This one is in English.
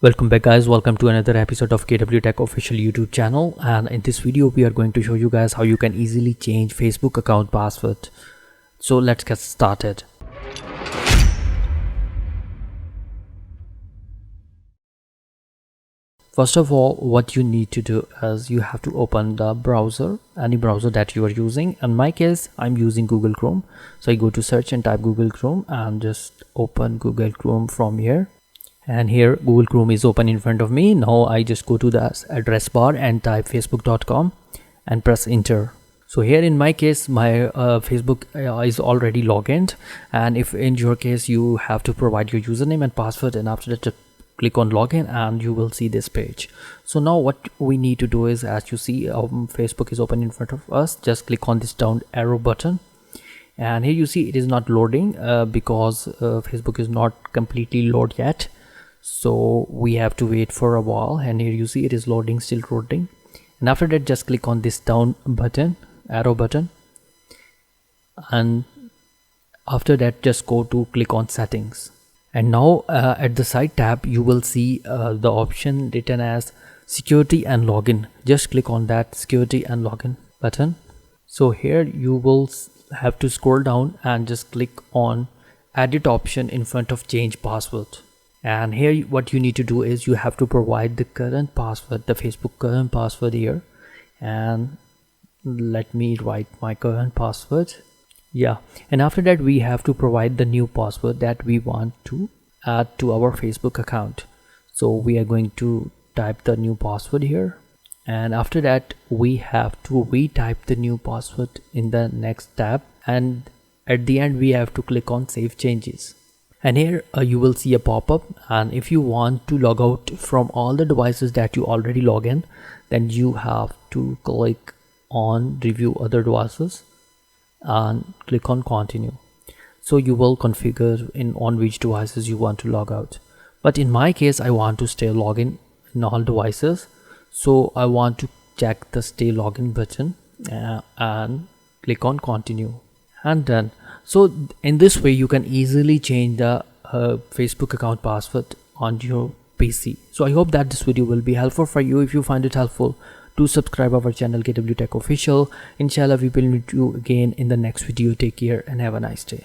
Welcome back guys, welcome to another episode of KW Tech official YouTube channel, and in this video we are going to show you guys how you can easily change Facebook account password. So let's get started. First of all, what you need to do is you have to open the browser, any browser that you are using. In my case, I'm using Google Chrome. So I go to search and type Google Chrome and just open Google Chrome from here. And here Google Chrome is open in front of me. Now I just go to the address bar and type facebook.com and press enter. So here in my case, my Facebook is already logged in, and if in your case you have to provide your username and password, and after that just click on login and you will see this page. So now what we need to do is, as you see, Facebook is open in front of us. Just click on this down arrow button, and here you see it is not loading because Facebook is not completely loaded yet. So we have to wait for a while, and here you see it is loading, still loading. And after that just click on this down button, arrow button, and after that just go to click on settings. And now at the side tab you will see the option written as security and login. Just click on that security and login button. So here you will have to scroll down and just click on edit option in front of change password. And here what you need to do is you have to provide the current password, the Facebook current password here. And let me write my current password. Yeah, and after that we have to provide the new password that we want to add to our Facebook account. So we are going to type the new password here, and after that we have to retype the new password in the next tab, and at the end we have to click on save changes. And here you will see a pop-up, and if you want to log out from all the devices that you already log in, then you have to click on review other devices and click on continue. So you will configure on which devices you want to log out, but in my case I want to stay login in all devices, so I want to check the stay login button and click on continue, and done. So in this way you can easily change the Facebook account password on your PC. So I hope that this video will be helpful for you. If you find it helpful, do subscribe our channel KW Tech official. Inshallah we will meet you again in the next video. Take care and have a nice day.